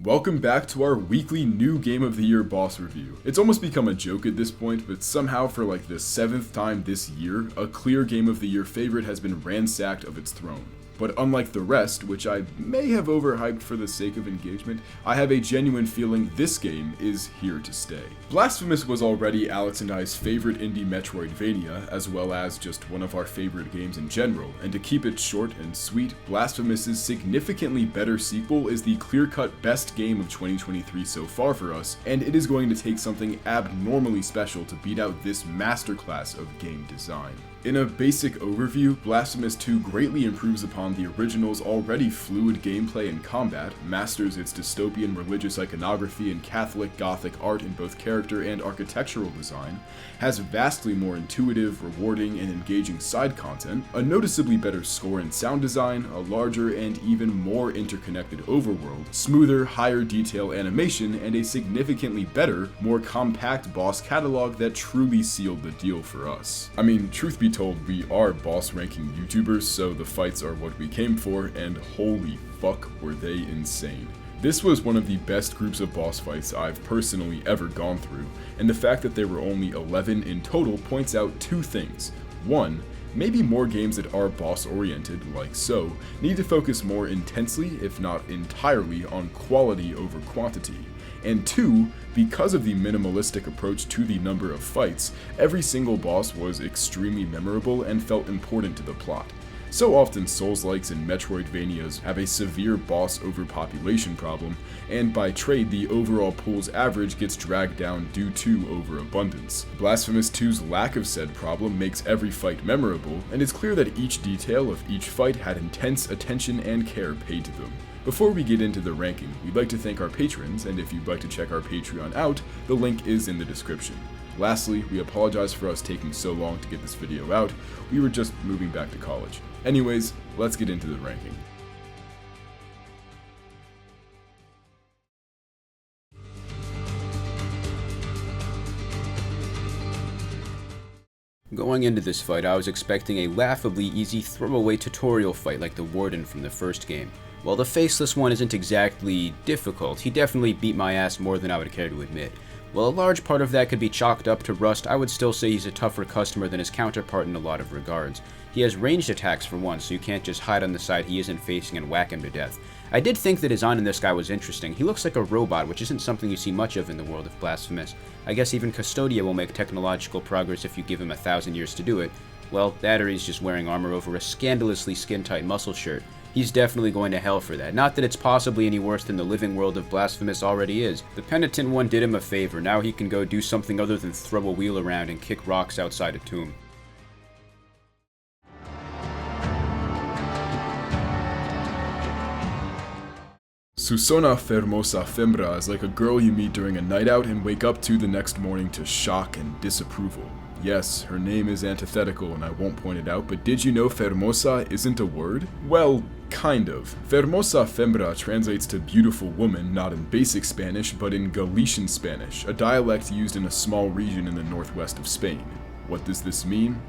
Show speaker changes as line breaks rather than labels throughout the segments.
Welcome back to our weekly new Game of the Year boss review. It's almost become a joke at this point, but somehow for like the 7th time this year, a clear Game of the Year favorite has been ransacked of its throne. But unlike the rest, which I may have overhyped for the sake of engagement, I have a genuine feeling this game is here to stay. Blasphemous was already Alex and I's favorite indie Metroidvania, as well as just one of our favorite games in general, and to keep it short and sweet, Blasphemous' significantly better sequel is the clear-cut best game of 2023 so far for us, and it is going to take something abnormally special to beat out this masterclass of game design. In a basic overview, Blasphemous II greatly improves upon the original's already fluid gameplay and combat, masters its dystopian religious iconography and Catholic Gothic art in both character and architectural design, has vastly more intuitive, rewarding, and engaging side content, a noticeably better score and sound design, a larger and even more interconnected overworld, smoother, higher detail animation, and a significantly better, more compact boss catalog that truly sealed the deal for us. I mean, truth be told, we are boss ranking YouTubers, so the fights are what we came for, and holy fuck were they insane. This was one of the best groups of boss fights I've personally ever gone through, and the fact that there were only 11 in total points out two things. One, maybe more games that are boss-oriented, like so, need to focus more intensely, if not entirely, on quality over quantity. And two, because of the minimalistic approach to the number of fights, every single boss was extremely memorable and felt important to the plot. So often Souls-likes and Metroidvanias have a severe boss overpopulation problem, and by trade the overall pool's average gets dragged down due to overabundance. Blasphemous 2's lack of said problem makes every fight memorable, and it's clear that each detail of each fight had intense attention and care paid to them. Before we get into the ranking, we'd like to thank our patrons, and if you'd like to check our Patreon out, the link is in the description. Lastly, we apologize for us taking so long to get this video out. We were just moving back to college. Anyways, let's get into the ranking.
Going into this fight, I was expecting a laughably easy throwaway tutorial fight like the Warden from the first game. While the Faceless One isn't exactly difficult, he definitely beat my ass more than I would care to admit. While a large part of that could be chalked up to rust, I would still say he's a tougher customer than his counterpart in a lot of regards. He has ranged attacks for one, so you can't just hide on the side he isn't facing and whack him to death. I did think the design in this guy was interesting. He looks like a robot, which isn't something you see much of in the world of Blasphemous. I guess even Custodia will make technological progress if you give him 1,000 years to do it. Well, that or he's just wearing armor over a scandalously skin-tight muscle shirt. He's definitely going to hell for that. Not that it's possibly any worse than the living world of Blasphemous already is. The Penitent One did him a favor. Now he can go do something other than throw a wheel around and kick rocks outside a tomb.
Susona Fermosa Fembra is like a girl you meet during a night out and wake up to the next morning to shock and disapproval. Yes, her name is antithetical and I won't point it out, but did you know Fermosa isn't a word? Well, kind of. Fermosa Fembra translates to beautiful woman, not in basic Spanish, but in Galician Spanish, a dialect used in a small region in the northwest of Spain. What does this mean?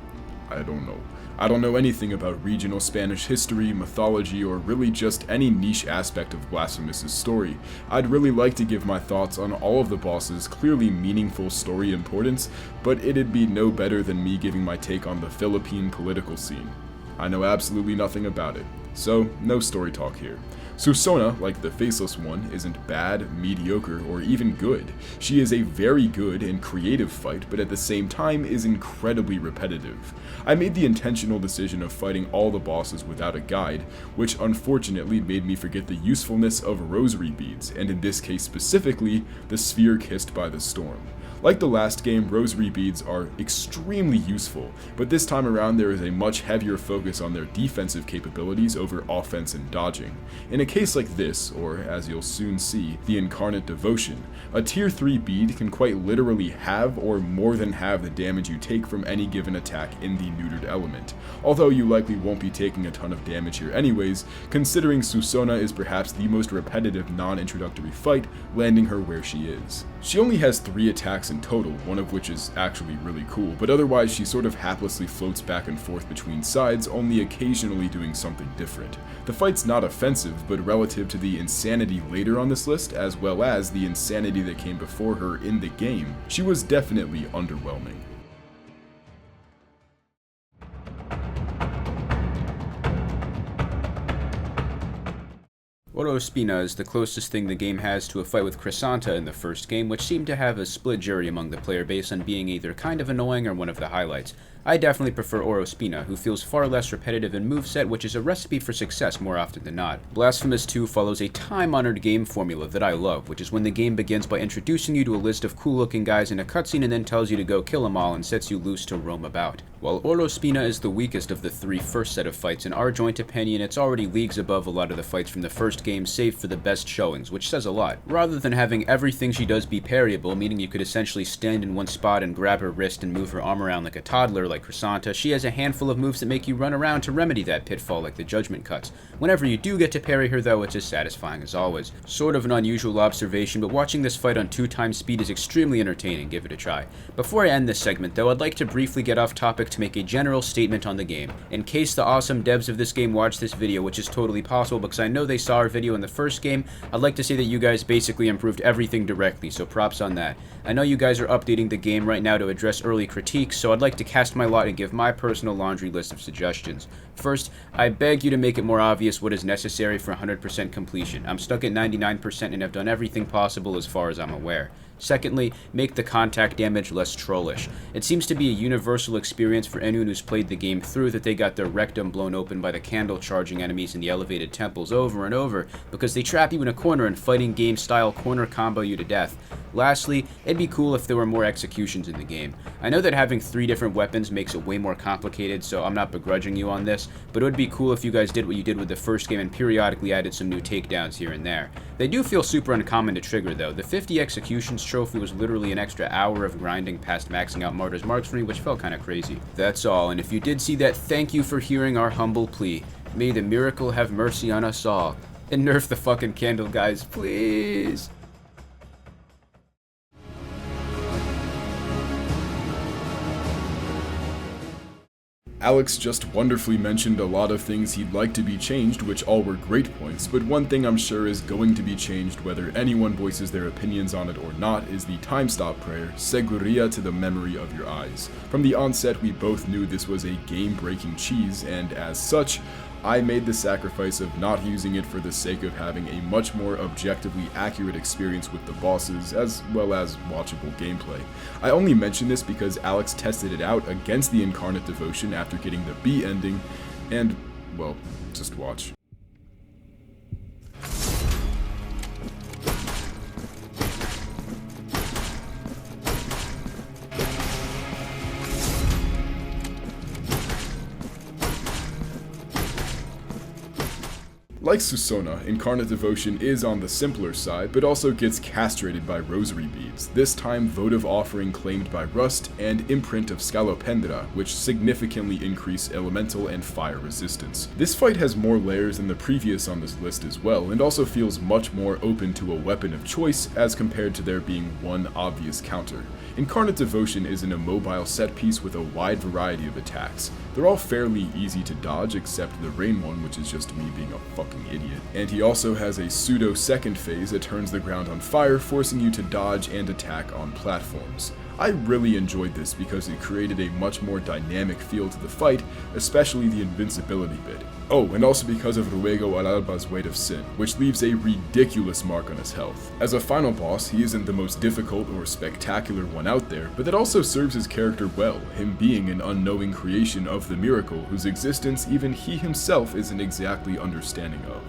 I don't know. I don't know anything about regional Spanish history, mythology, or really just any niche aspect of Blasphemous' story. I'd really like to give my thoughts on all of the boss' clearly meaningful story importance, but it'd be no better than me giving my take on the Philippine political scene. I know absolutely nothing about it, so no story talk here. Susona, like the Faceless One, isn't bad, mediocre, or even good. She is a very good and creative fight, but at the same time is incredibly repetitive. I made the intentional decision of fighting all the bosses without a guide, which unfortunately made me forget the usefulness of rosary beads, and in this case specifically, the sphere kissed by the storm. Like the last game, rosary beads are extremely useful, but this time around there is a much heavier focus on their defensive capabilities over offense and dodging. In a case like this, or as you'll soon see, the Incarnate Devotion, a tier 3 bead can quite literally have or more than have the damage you take from any given attack in the neutered element, although you likely won't be taking a ton of damage here anyways, considering Susona is perhaps the most repetitive non-introductory fight, landing her where she is. She only has 3 attacks in total, one of which is actually really cool, but otherwise she sort of haplessly floats back and forth between sides, only occasionally doing something different. The fight's not offensive, but relative to the insanity later on this list, as well as the insanity that came before her in the game, she was definitely underwhelming.
Orospina is the closest thing the game has to a fight with Chrysanta in the first game, which seemed to have a split jury among the player base on being either kind of annoying or one of the highlights. I definitely prefer Orospina, who feels far less repetitive in moveset, which is a recipe for success more often than not. Blasphemous II follows a time-honored game formula that I love, which is when the game begins by introducing you to a list of cool-looking guys in a cutscene and then tells you to go kill them all and sets you loose to roam about. While Orospina is the weakest of the three first set of fights, in our joint opinion, it's already leagues above a lot of the fights from the first game, save for the best showings, which says a lot. Rather than having everything she does be parryable, meaning you could essentially stand in one spot and grab her wrist and move her arm around like a toddler like Chrysanta, she has a handful of moves that make you run around to remedy that pitfall like the judgment cuts. Whenever you do get to parry her though, it's as satisfying as always. Sort of an unusual observation, but watching this fight on 2x speed is extremely entertaining, give it a try. Before I end this segment though, I'd like to briefly get off topic to make a general statement on the game. In case the awesome devs of this game watch this video, which is totally possible because I know they saw our video in the first game, I'd like to say that you guys basically improved everything directly, so props on that. I know you guys are updating the game right now to address early critiques, so I'd like to cast my lot and give my personal laundry list of suggestions. First, I beg you to make it more obvious what is necessary for 100% completion. I'm stuck at 99% and have done everything possible as far as I'm aware. Secondly, make the contact damage less trollish. It seems to be a universal experience for anyone who's played the game through that they got their rectum blown open by the candle charging enemies in the elevated temples over and over because they trap you in a corner and fighting game style corner combo you to death. Lastly, it'd be cool if there were more executions in the game. I know that having 3 different weapons makes it way more complicated, so I'm not begrudging you on this, but it would be cool if you guys did what you did with the first game and periodically added some new takedowns here and there. They do feel super uncommon to trigger though. The 50 executions trophy was literally an extra hour of grinding past maxing out Martyr's Marks for me, which felt kinda crazy. That's all, and if you did see that, thank you for hearing our humble plea. May the miracle have mercy on us all. And nerf the fucking candle, guys, please!
Alex just wonderfully mentioned a lot of things he'd like to be changed, which all were great points, but one thing I'm sure is going to be changed whether anyone voices their opinions on it or not is the time stop prayer, Seguria to the memory of your eyes. From the onset, we both knew this was a game-breaking cheese, and as such, I made the sacrifice of not using it for the sake of having a much more objectively accurate experience with the bosses, as well as watchable gameplay. I only mention this because Alex tested it out against the Incarnate Devotion after getting the B ending, and, well, just watch. Like Susona, Incarnate Devotion is on the simpler side, but also gets castrated by rosary beads, this time votive offering claimed by Rust, and imprint of Scalopendra, which significantly increase elemental and fire resistance. This fight has more layers than the previous on this list as well, and also feels much more open to a weapon of choice as compared to there being one obvious counter. Incarnate Devotion is an immobile set piece with a wide variety of attacks. They're all fairly easy to dodge except the rain one, which is just me being a fucking idiot. And he also has a pseudo second phase that turns the ground on fire, forcing you to dodge and attack on platforms. I really enjoyed this because it created a much more dynamic feel to the fight, especially the invincibility bit. Oh, and also because of Ruego al Alba's Weight of Sin, which leaves a ridiculous mark on his health. As a final boss, he isn't the most difficult or spectacular one out there, but that also serves his character well, him being an unknowing creation of the miracle whose existence even he himself isn't exactly understanding of.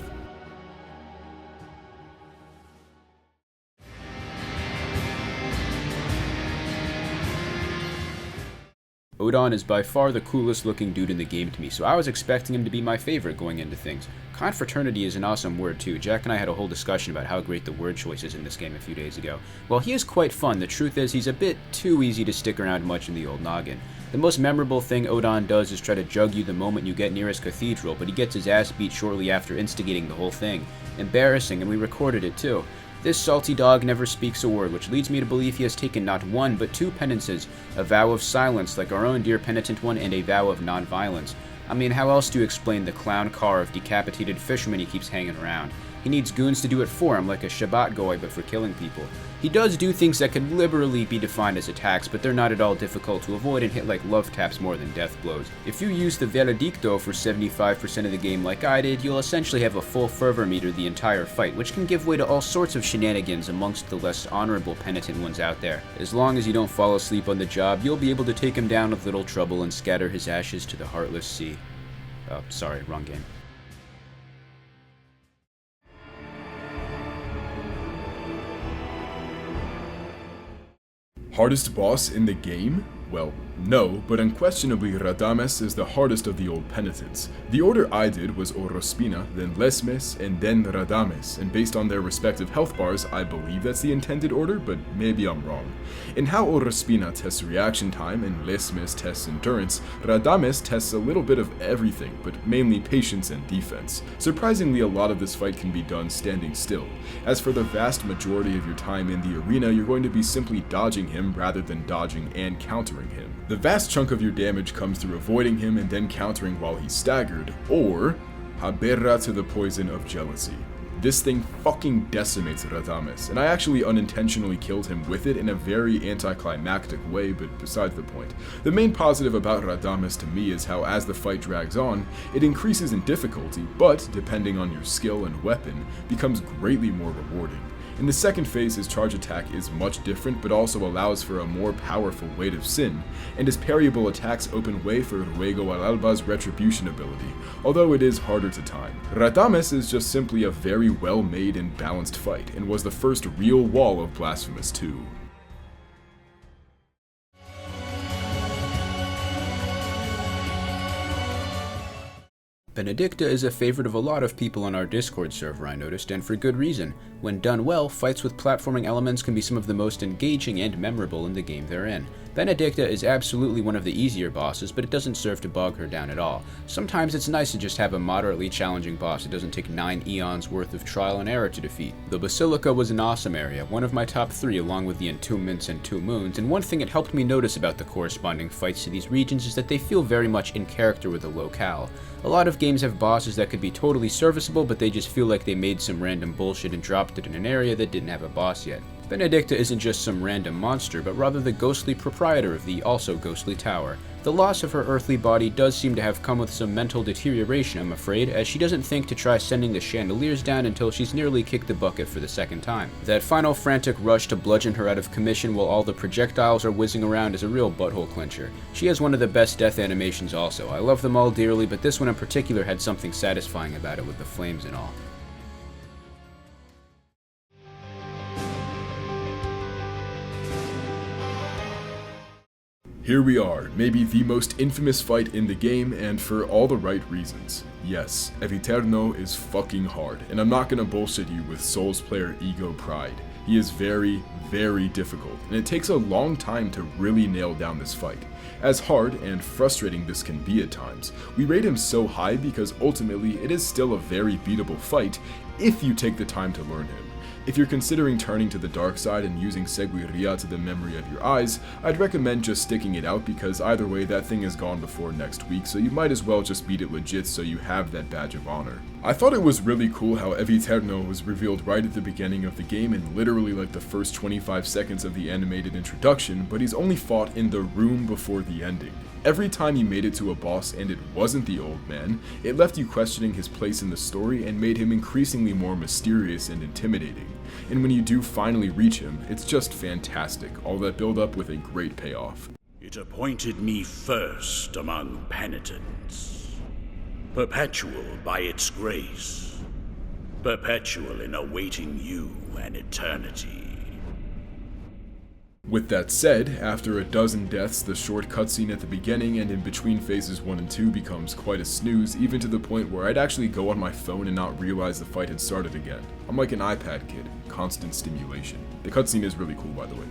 Odon is by far the coolest looking dude in the game to me, so I was expecting him to be my favorite going into things. Confraternity is an awesome word too. Jack and I had a whole discussion about how great the word choice is in this game a few days ago. While he is quite fun, the truth is he's a bit too easy to stick around much in the old noggin. The most memorable thing Odon does is try to jug you the moment you get near his cathedral, but he gets his ass beat shortly after instigating the whole thing. Embarrassing, and we recorded it too. This salty dog never speaks a word, which leads me to believe he has taken not one but two penances, a vow of silence like our own dear Penitent One and a vow of non-violence. I mean, how else do you explain the clown car of decapitated fishermen he keeps hanging around? He needs goons to do it for him, like a Shabbat goy but for killing people. He does do things that could liberally be defined as attacks, but they're not at all difficult to avoid and hit like love taps more than death blows. If you use the Veredicto for 75% of the game like I did, you'll essentially have a full fervor meter the entire fight, which can give way to all sorts of shenanigans amongst the less honorable penitent ones out there. As long as you don't fall asleep on the job, you'll be able to take him down with little trouble and scatter his ashes to the heartless sea. Oh, sorry, wrong game.
Hardest boss in the game? Well, no, but unquestionably Radames is the hardest of the old penitents. The order I did was Orospina, then Lesmes, and then Radames, and based on their respective health bars, I believe that's the intended order, but maybe I'm wrong. In how Orospina tests reaction time and Lesmes tests endurance, Radames tests a little bit of everything, but mainly patience and defense. Surprisingly, a lot of this fight can be done standing still. As for the vast majority of your time in the arena, you're going to be simply dodging him rather than dodging and countering him. The vast chunk of your damage comes through avoiding him and then countering while he's staggered, or Haberra to the poison of jealousy. This thing fucking decimates Radames, and I actually unintentionally killed him with it in a very anticlimactic way, but besides the point. The main positive about Radames to me is how as the fight drags on, it increases in difficulty, but, depending on your skill and weapon, becomes greatly more rewarding. In the second phase, his charge attack is much different, but also allows for a more powerful Weight of Sin, and his parryable attacks open way for Ruego al Alba's Retribution ability, although it is harder to time. Radames is just simply a very well-made and balanced fight, and was the first real wall of Blasphemous II.
Benedicta is a favorite of a lot of people on our Discord server, I noticed, and for good reason. When done well, fights with platforming elements can be some of the most engaging and memorable in the game they're in. Benedicta is absolutely one of the easier bosses, but it doesn't serve to bog her down at all. Sometimes it's nice to just have a moderately challenging boss that doesn't take 9 eons worth of trial and error to defeat. The Basilica was an awesome area, one of my top 3 along with the Entombments and Two Moons, and one thing it helped me notice about the corresponding fights to these regions is that they feel very much in character with the locale. A lot of games have bosses that could be totally serviceable, but they just feel like they made some random bullshit and dropped it in an area that didn't have a boss yet. Benedicta isn't just some random monster, but rather the ghostly proprietor of the also ghostly tower. The loss of her earthly body does seem to have come with some mental deterioration, I'm afraid, as she doesn't think to try sending the chandeliers down until she's nearly kicked the bucket for the second time. That final frantic rush to bludgeon her out of commission while all the projectiles are whizzing around is a real butthole clencher. She has one of the best death animations also. I love them all dearly, but this one in particular had something satisfying about it with the flames and all.
Here we are, maybe the most infamous fight in the game, and for all the right reasons. Yes, Eviterno is fucking hard, and I'm not gonna bullshit you with Souls player ego pride. He is very, very difficult, and it takes a long time to really nail down this fight. As hard and frustrating this can be at times, we rate him so high because ultimately it is still a very beatable fight if you take the time to learn him. If you're considering turning to the dark side and using Seguiria to the memory of your eyes, I'd recommend just sticking it out because either way that thing is gone before next week, so you might as well just beat it legit so you have that badge of honor. I thought it was really cool how Eviterno was revealed right at the beginning of the game in literally like the first 25 seconds of the animated introduction, but he's only fought in the room before the ending. Every time you made it to a boss and it wasn't the old man, it left you questioning his place in the story and made him increasingly more mysterious and intimidating. And when you do finally reach him, it's just fantastic, all that build up with a great payoff.
It appointed me first among penitents, perpetual by its grace, perpetual in awaiting you an eternity.
With that said, after a dozen deaths, the short cutscene at the beginning and in between phases 1 and 2 becomes quite a snooze, even to the point where I'd actually go on my phone and not realize the fight had started again. I'm like an iPad kid, constant stimulation. The cutscene is really cool, by the way.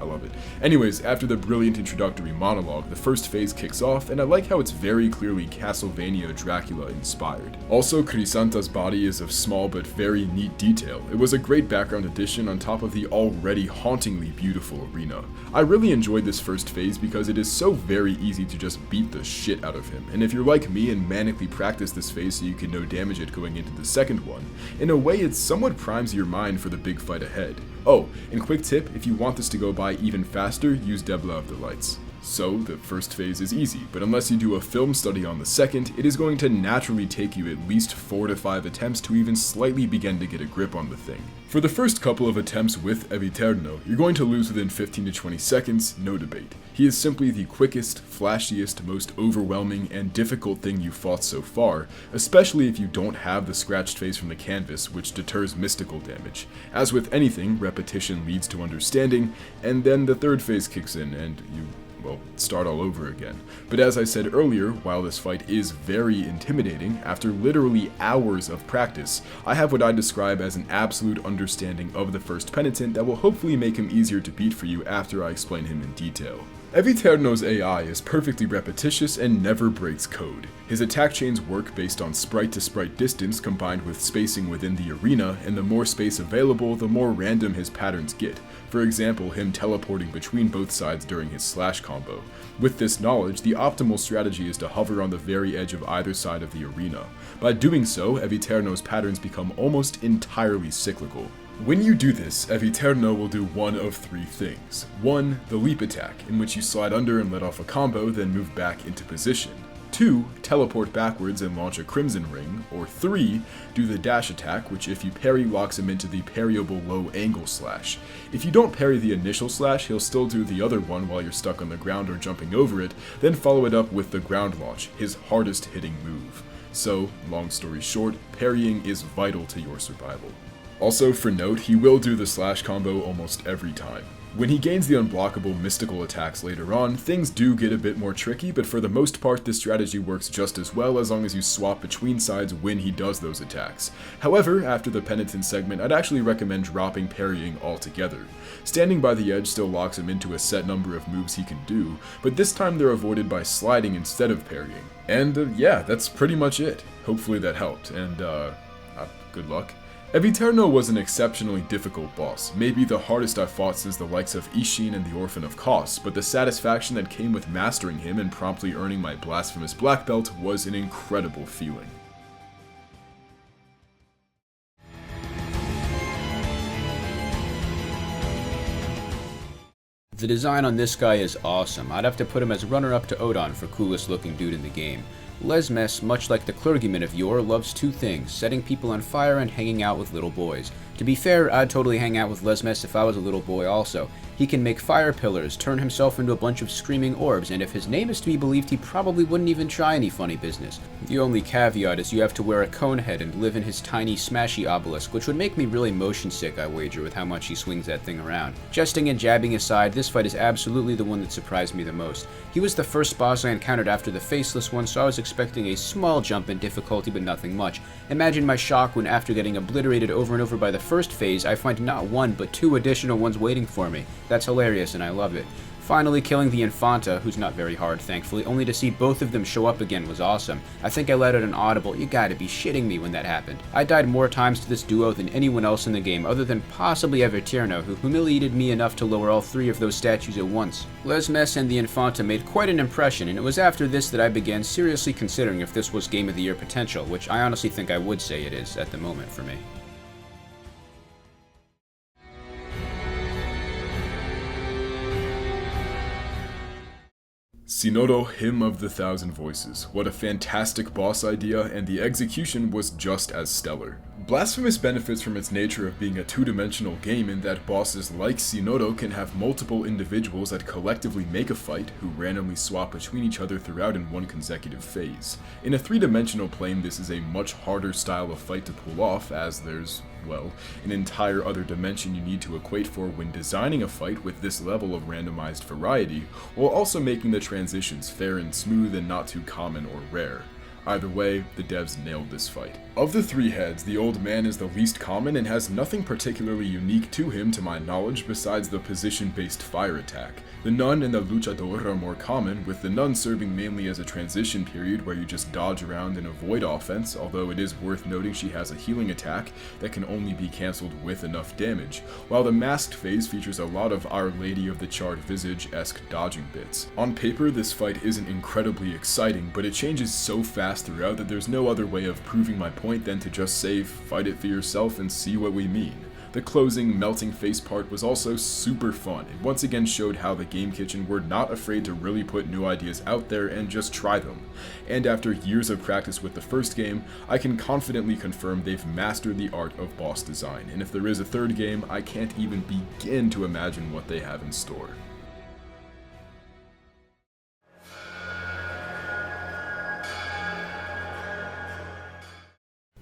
I love it. Anyways, after the brilliant introductory monologue, the first phase kicks off, and I like how it's very clearly Castlevania Dracula inspired. Also, Crisanta's body is of small but very neat detail. It was a great background addition on top of the already hauntingly beautiful arena. I really enjoyed this first phase because it is so very easy to just beat the shit out of him, and if you're like me and manically practice this phase so you can no damage it going into the second one, in a way it somewhat primes your mind for the big fight ahead. Oh, and quick tip, if you want this to go by even faster, use Debla of the Lights. So, the first phase is easy, but unless you do a film study on the second, it is going to naturally take you at least 4 to 5 attempts to even slightly begin to get a grip on the thing. For the first couple of attempts with Eviterno, you're going to lose within 15 to 20 seconds, no debate. He is simply the quickest, flashiest, most overwhelming, and difficult thing you've fought so far, especially if you don't have the scratched face from the canvas, which deters mystical damage. As with anything, repetition leads to understanding, and then the third phase kicks in, and you start all over again. But as I said earlier, while this fight is very intimidating, after literally hours of practice, I have what I describe as an absolute understanding of the first Penitent that will hopefully make him easier to beat for you after I explain him in detail. Eviterno's AI is perfectly repetitious and never breaks code. His attack chains work based on sprite-to-sprite distance combined with spacing within the arena, and the more space available, the more random his patterns get. For example, him teleporting between both sides during his slash combo. With this knowledge, the optimal strategy is to hover on the very edge of either side of the arena. By doing so, Eviterno's patterns become almost entirely cyclical. When you do this, Eviterno will do one of 3 things. 1. The leap attack, in which you slide under and let off a combo, then move back into position. 2. Teleport backwards and launch a Crimson Ring. Or 3. Do the dash attack, which if you parry locks him into the parryable low angle slash. If you don't parry the initial slash, he'll still do the other one while you're stuck on the ground or jumping over it, then follow it up with the ground launch, his hardest hitting move. So, long story short, parrying is vital to your survival. Also, for note, he will do the slash combo almost every time. When he gains the unblockable mystical attacks later on, things do get a bit more tricky, but for the most part this strategy works just as well as long as you swap between sides when he does those attacks. However, after the Penitent segment, I'd actually recommend dropping parrying altogether. Standing by the edge still locks him into a set number of moves he can do, but this time they're avoided by sliding instead of parrying. And yeah, that's pretty much it. Hopefully that helped, and good luck. Eviterno was an exceptionally difficult boss, maybe the hardest I've fought since the likes of Ishin and the Orphan of Kos, but the satisfaction that came with mastering him and promptly earning my Blasphemous Black Belt was an incredible feeling.
The design on this guy is awesome. I'd have to put him as runner-up to Odon for coolest looking dude in the game. Lesmes, much like the clergyman of yore, loves 2 things, setting people on fire and hanging out with little boys. To be fair, I'd totally hang out with Lesmes if I was a little boy also. He can make fire pillars, turn himself into a bunch of screaming orbs, and if his name is to be believed, he probably wouldn't even try any funny business. The only caveat is you have to wear a cone head and live in his tiny smashy obelisk, which would make me really motion sick, I wager, with how much he swings that thing around. Jesting and jabbing aside, this fight is absolutely the one that surprised me the most. He was the first boss I encountered after the Faceless one, so I was expecting a small jump in difficulty, but nothing much. Imagine my shock when, after getting obliterated over and over by the first phase, I find not 1 but 2 additional ones waiting for me. That's hilarious and I love it. Finally killing the Infanta, who's not very hard thankfully, only to see both of them show up again was awesome. I think I let out an audible, "You gotta be shitting me," when that happened. I died more times to this duo than anyone else in the game, other than possibly Eviterno, who humiliated me enough to lower all 3 of those statues at once. Lesmes and the Infanta made quite an impression, and it was after this that I began seriously considering if this was Game of the Year potential, which I honestly think I would say it is at the moment for me.
Sinoro, Hymn of the 1,000 Voices. What a fantastic boss idea, and the execution was just as stellar. Blasphemous benefits from its nature of being a 2-dimensional game in that bosses like Sinoro can have multiple individuals that collectively make a fight, who randomly swap between each other throughout in one consecutive phase. In a 3-dimensional plane, this is a much harder style of fight to pull off, as there's, well, an entire other dimension you need to equate for when designing a fight with this level of randomized variety, while also making the transitions fair and smooth and not too common or rare. Either way, the devs nailed this fight. Of the 3 heads, the old man is the least common and has nothing particularly unique to him to my knowledge besides the position-based fire attack. The nun and the luchador are more common, with the nun serving mainly as a transition period where you just dodge around and avoid offense, although it is worth noting she has a healing attack that can only be cancelled with enough damage, while the masked phase features a lot of Our Lady of the Charred Visage-esque dodging bits. On paper, this fight isn't incredibly exciting, but it changes so fast throughout that there's no other way of proving my point than to just say, fight it for yourself and see what we mean. The closing, melting face part was also super fun. It once again showed how the Game Kitchen were not afraid to really put new ideas out there and just try them. And after years of practice with the first game, I can confidently confirm they've mastered the art of boss design, and if there is a third game, I can't even begin to imagine what they have in store.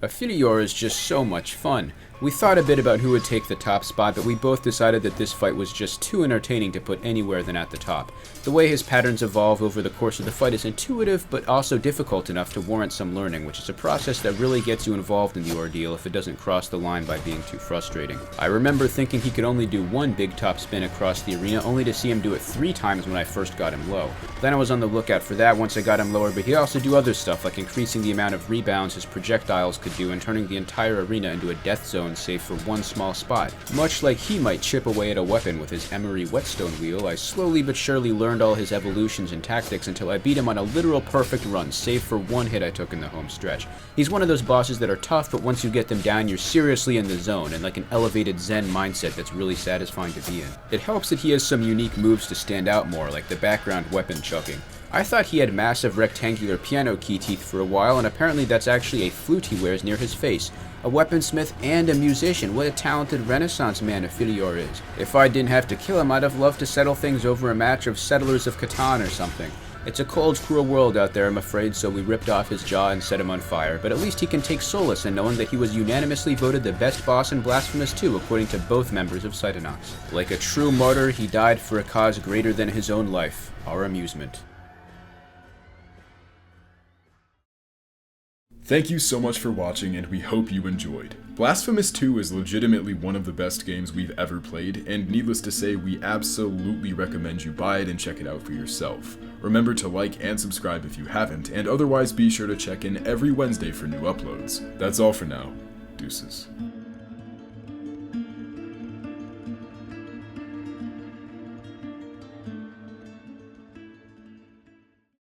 Perilous is just so much fun. We thought a bit about who would take the top spot, but we both decided that this fight was just too entertaining to put anywhere than at the top. The way his patterns evolve over the course of the fight is intuitive, but also difficult enough to warrant some learning, which is a process that really gets you involved in the ordeal if it doesn't cross the line by being too frustrating. I remember thinking he could only do one big top spin across the arena, only to see him do it 3 times when I first got him low. Then I was on the lookout for that once I got him lower, but he'd also do other stuff like increasing the amount of rebounds his projectiles could do and turning the entire arena into a death zone save for one small spot. Much like he might chip away at a weapon with his Emery whetstone wheel, I slowly but surely learned all his evolutions and tactics until I beat him on a literal perfect run, save for one hit I took in the home stretch. He's one of those bosses that are tough, but once you get them down, you're seriously in the zone, and like an elevated Zen mindset that's really satisfying to be in. It helps that he has some unique moves to stand out more, like the background weapon chucking. I thought he had massive rectangular piano key teeth for a while, and apparently that's actually a flute he wears near his face. A weaponsmith and a musician. What a talented Renaissance man Perilous is. If I didn't have to kill him, I'd have loved to settle things over a match of Settlers of Catan or something. It's a cold, cruel world out there, I'm afraid, so we ripped off his jaw and set him on fire, but at least he can take solace in knowing that he was unanimously voted the best boss in Blasphemous II, according to both members of Cytonox. Like a true martyr, he died for a cause greater than his own life, our amusement.
Thank you so much for watching, and we hope you enjoyed. Blasphemous II is legitimately one of the best games we've ever played, and needless to say, we absolutely recommend you buy it and check it out for yourself. Remember to like and subscribe if you haven't, and otherwise be sure to check in every Wednesday for new uploads. That's all for now. Deuces.